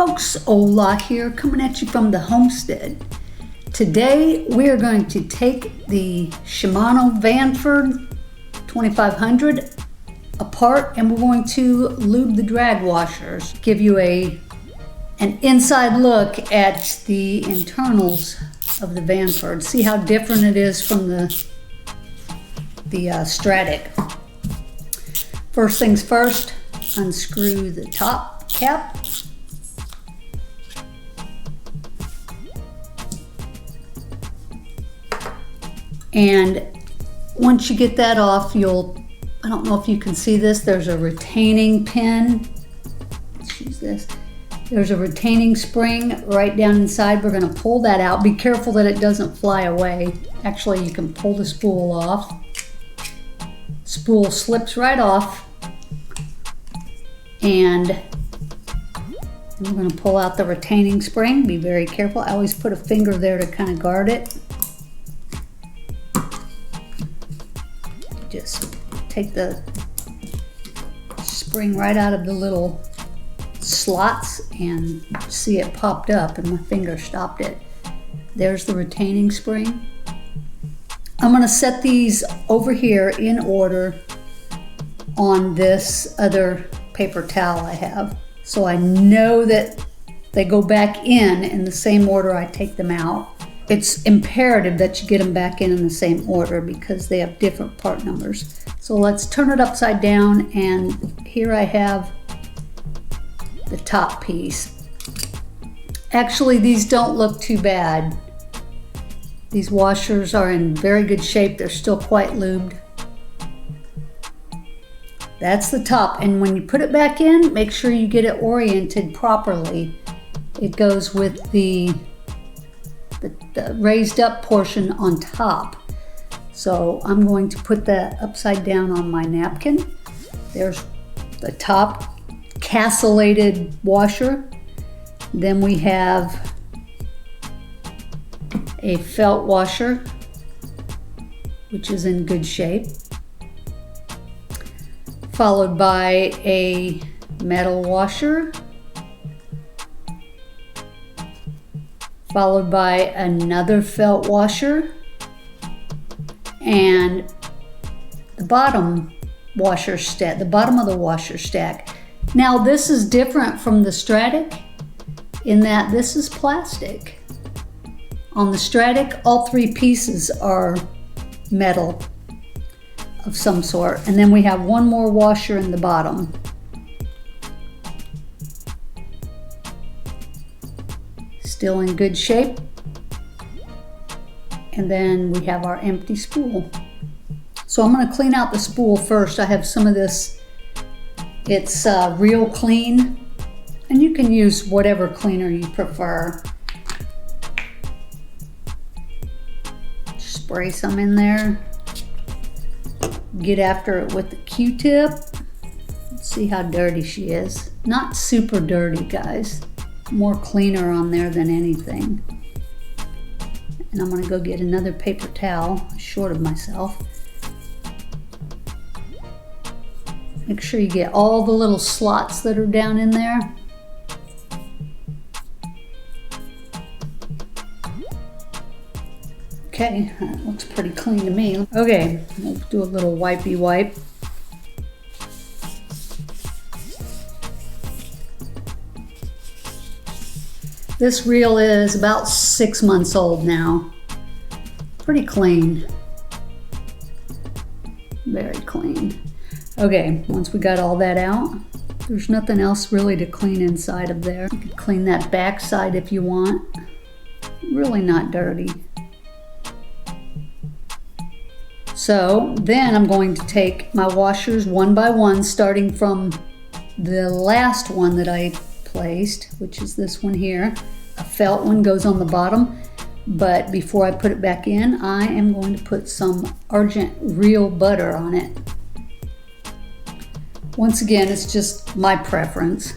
folks, Ola here, coming at you from the homestead. Today we're going to take the Shimano Vanford 2500 apart and we're going to lube the drag washers. Give you an inside look at the internals of the Vanford. See how different it is from the Stratic. First things first, unscrew the top cap. And once you get that off, I don't know if you can see this, there's a retaining pin. Let's use this. There's a retaining spring right down inside. We're gonna pull that out. Be careful that it doesn't fly away. Actually, you can pull the spool off. Spool slips right off. And we're gonna pull out the retaining spring. Be very careful. I always put a finger there to kind of guard it. Just take the spring right out of the little slots and see it popped up and my finger stopped it. There's the retaining spring. I'm going to set these over here in order on this other paper towel I have. So I know that they go back in the same order I take them out. It's imperative that you get them back in the same order because they have different part numbers. So let's turn it upside down, and here I have the top piece. Actually, these don't look too bad. These washers are in very good shape. They're still quite lubed. That's the top, and when you put it back in, make sure you get it oriented properly. It goes with the raised up portion on top. So I'm going to put that upside down on my napkin. There's the top castellated washer. Then we have a felt washer, which is in good shape, followed by a metal washer, followed by another felt washer, and the bottom washer stack, the bottom of the washer stack. Now this is different from the Stratic in that this is plastic. On the Stratic, all three pieces are metal of some sort, and then we have one more washer in the bottom. Still in good shape. And then we have our empty spool. So I'm going to clean out the spool first. I have some of this, it's Real Clean, and you can use whatever cleaner you prefer. Spray some in there. Get after it with the Q-tip. Let's see how dirty she is. Not super dirty, guys. More cleaner on there than anything. And I'm going to go get another paper towel, short of myself. Make sure you get all the little slots that are down in there. Okay, that looks pretty clean to me. Okay, we'll do a little wipey wipe. This reel is about 6 months old now. Pretty clean. Very clean. Okay, once we got all that out, there's nothing else really to clean inside of there. You could clean that back side if you want. Really not dirty. So then I'm going to take my washers one by one, starting from the last one that I placed, which is this one here. A felt one goes on the bottom, but before I put it back in, I am going to put some Argent Real Butter on it. Once again, it's just my preference.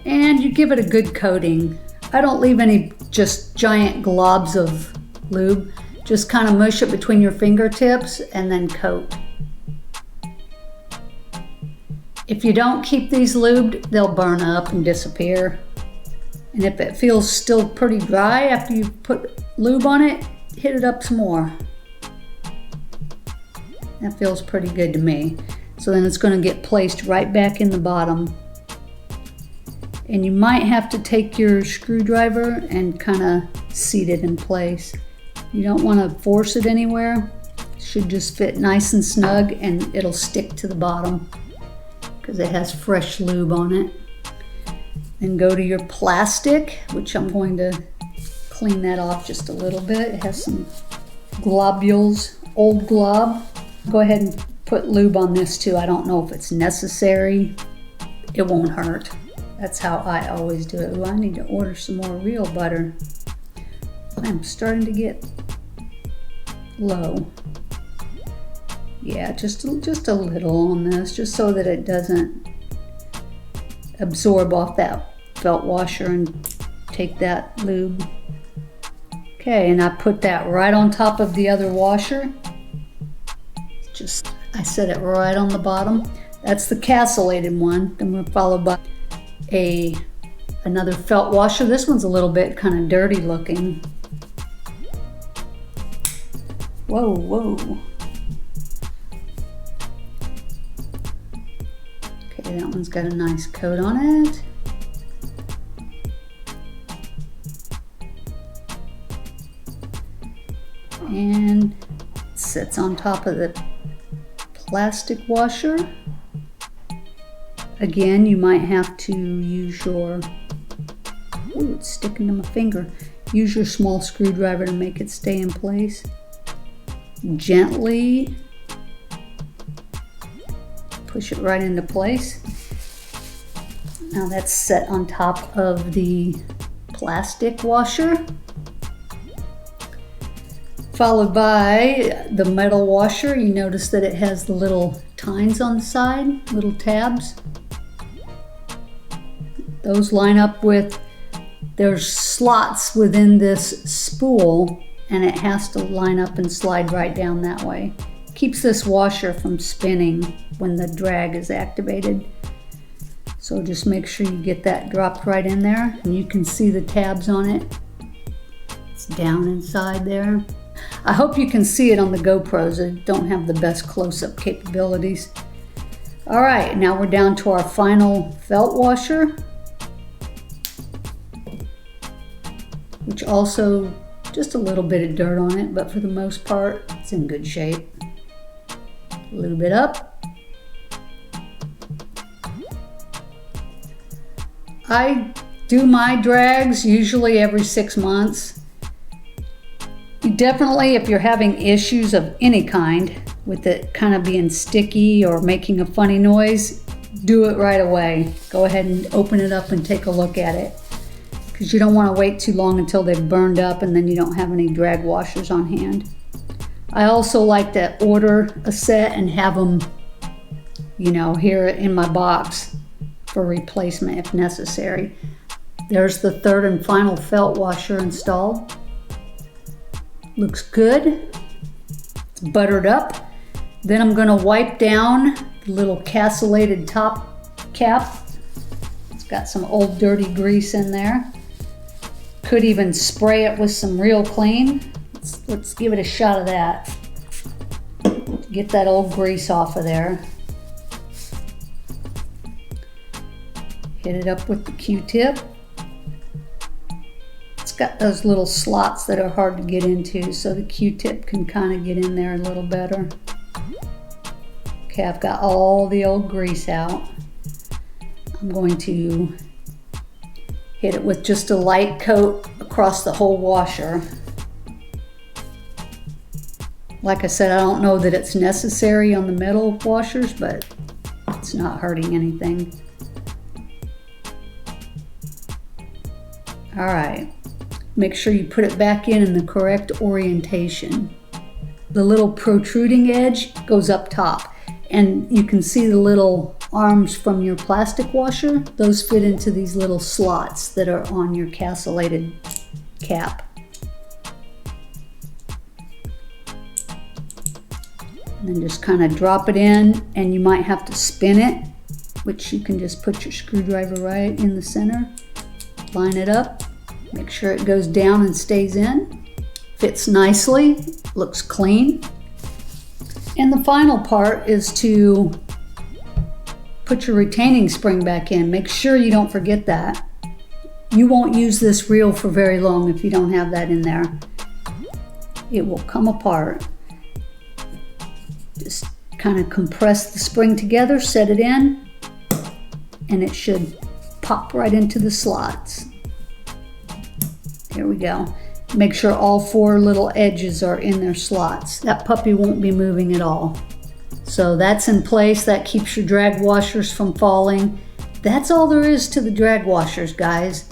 And you give it a good coating. I don't leave any just giant globs of lube. Just kind of mush it between your fingertips and then coat. If you don't keep these lubed, they'll burn up and disappear. And if it feels still pretty dry after you put lube on it, hit it up some more. That feels pretty good to me. So then it's going to get placed right back in the bottom. And you might have to take your screwdriver and kind of seat it in place. You don't want to force it anywhere. It should just fit nice and snug, and it'll stick to the bottom because it has fresh lube on it. Then go to your plastic, which I'm going to clean that off just a little bit. It has some globules, old glob. Go ahead and put lube on this too. I don't know if it's necessary. It won't hurt. That's how I always do it. Ooh, I need to order some more real butter. I'm starting to get low. Yeah, just a little on this, just so that it doesn't absorb off that felt washer and take that lube. Okay, and I put that right on top of the other washer. I set it right on the bottom. That's the castellated one. Then we're followed by another felt washer. This one's a little bit kind of dirty looking. Whoa, whoa. Okay, that one's got a nice coat on it. And it sits on top of the plastic washer. Again, you might have to use your, ooh, it's sticking to my finger. Use your small screwdriver to make it stay in place. Gently push it right into place. Now that's set on top of the plastic washer, followed by the metal washer. You notice that it has the little tines on the side, little tabs. Those line up with, there's slots within this spool, and it has to line up and slide right down that way. Keeps this washer from spinning when the drag is activated. So just make sure you get that dropped right in there, and you can see the tabs on it. It's down inside there. I hope you can see it on the GoPros. I don't have the best close-up capabilities. All right, now we're down to our final felt washer, which also just a little bit of dirt on it, but for the most part, it's in good shape. Lube it up. I do my drags usually every 6 months. You definitely, if you're having issues of any kind with it kind of being sticky or making a funny noise, do it right away. Go ahead and open it up and take a look at it, because you don't want to wait too long until they've burned up and then you don't have any drag washers on hand. I also like to order a set and have them, you know, here in my box for replacement if necessary. There's the third and final felt washer installed. Looks good. It's buttered up. Then I'm going to wipe down the little castellated top cap. It's got some old dirty grease in there. Could even spray it with some Real Clean. Let's give it a shot of that. Get that old grease off of there. Hit it up with the Q-tip. It's got those little slots that are hard to get into, so the Q-tip can kind of get in there a little better. Okay, I've got all the old grease out. I'm going to hit it with just a light coat across the whole washer. Like I said, I don't know that it's necessary on the metal washers, but it's not hurting anything. All right, make sure you put it back in the correct orientation. The little protruding edge goes up top, and you can see the little arms from your plastic washer. Those fit into these little slots that are on your castellated cap. And then just kind of drop it in, and you might have to spin it, which you can just put your screwdriver right in the center. line it up, make sure it goes down and stays in, fits nicely, looks clean. And the final part is to put your retaining spring back in. Make sure you don't forget that. You won't use this reel for very long if you don't have that in there. It will come apart. Just kind of compress the spring together, set it in, and it should pop right into the slots. Here we go. Make sure all 4 little edges are in their slots. That puppy won't be moving at all. So that's in place. That keeps your drag washers from falling. That's all there is to the drag washers, guys.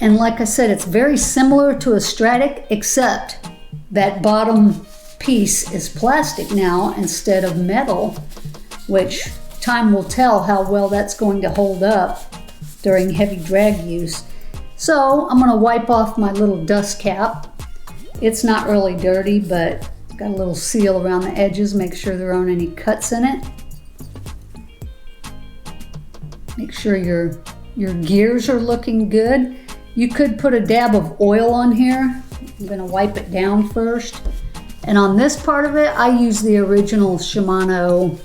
And like I said, it's very similar to a Stratic, except that bottom piece is plastic now instead of metal, which time will tell how well that's going to hold up during heavy drag use. So I'm gonna wipe off my little dust cap. It's not really dirty, but it's got a little seal around the edges. Make sure there aren't any cuts in it. Make sure your gears are looking good. You could put a dab of oil on here. I'm gonna wipe it down first. And on this part of it, I use the original Shimano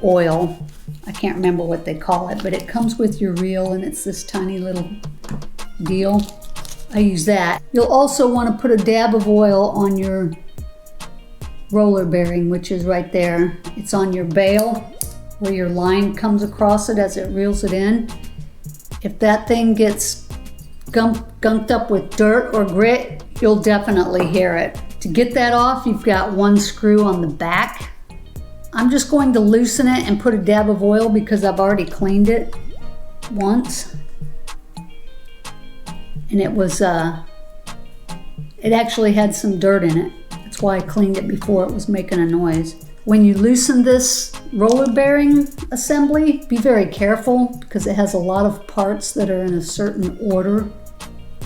oil. I can't remember what they call it, but it comes with your reel and it's this tiny little deal. I use that. You'll also want to put a dab of oil on your roller bearing, which is right there. It's on your bail where your line comes across it as it reels it in. If that thing gets gunked up with dirt or grit, you'll definitely hear it. To get that off, you've got 1 screw on the back. I'm just going to loosen it and put a dab of oil because I've already cleaned it once. And it was, it actually had some dirt in it. That's why I cleaned it before it was making a noise. When you loosen this roller bearing assembly, be very careful because it has a lot of parts that are in a certain order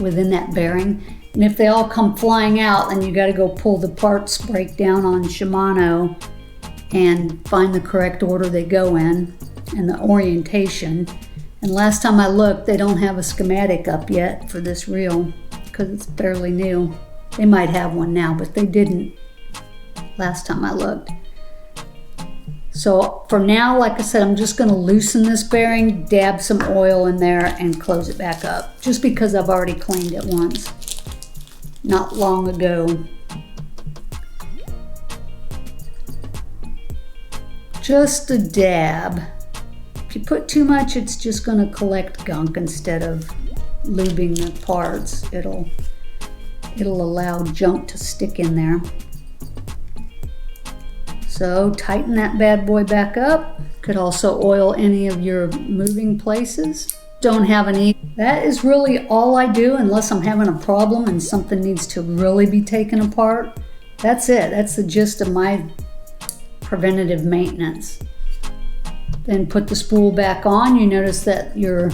within that bearing. And if they all come flying out, then you got to go pull the parts breakdown on Shimano and find the correct order they go in and the orientation. And last time I looked, they don't have a schematic up yet for this reel because it's fairly new. They might have one now, but they didn't last time I looked. So for now, like I said, I'm just going to loosen this bearing, dab some oil in there, and close it back up. Just because I've already cleaned it once, not long ago. Just a dab. If you put too much, it's just going to collect gunk instead of lubing the parts. It'll allow junk to stick in there. So tighten that bad boy back up. Could also oil any of your moving places. Don't have any. That is really all I do unless I'm having a problem and something needs to really be taken apart. That's it. That's the gist of my preventative maintenance. Then put the spool back on. You notice that your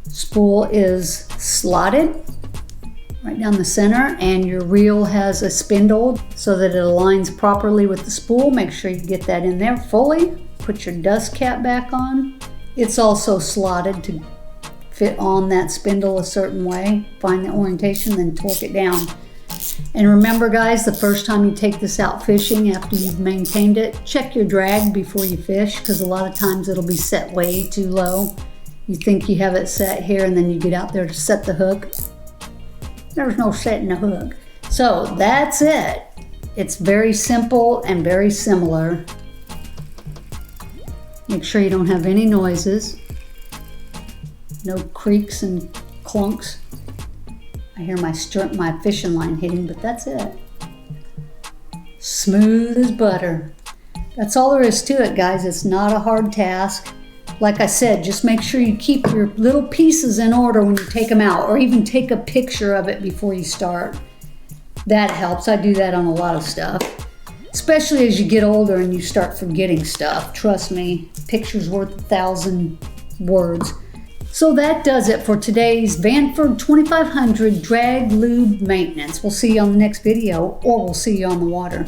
spool is slotted right down the center, and your reel has a spindle so that it aligns properly with the spool. Make sure you get that in there fully. Put your dust cap back on. It's also slotted to fit on that spindle a certain way. Find the orientation, then torque it down. And remember, guys, the first time you take this out fishing after you've maintained it, check your drag before you fish, because a lot of times it'll be set way too low. You think you have it set here, and then you get out there to set the hook. There's no setting the hook. So that's it. It's very simple and very similar. Make sure you don't have any noises. No creaks and clunks. I hear my fishing line hitting, but that's it. Smooth as butter. That's all there is to it, guys. It's not a hard task. Like I said, just make sure you keep your little pieces in order when you take them out, or even take a picture of it before you start. That helps. I do that on a lot of stuff, especially as you get older and you start forgetting stuff. Trust me, picture's worth 1,000 words. So that does it for today's Vanford 2500 drag lube maintenance. We'll see you on the next video, or we'll see you on the water.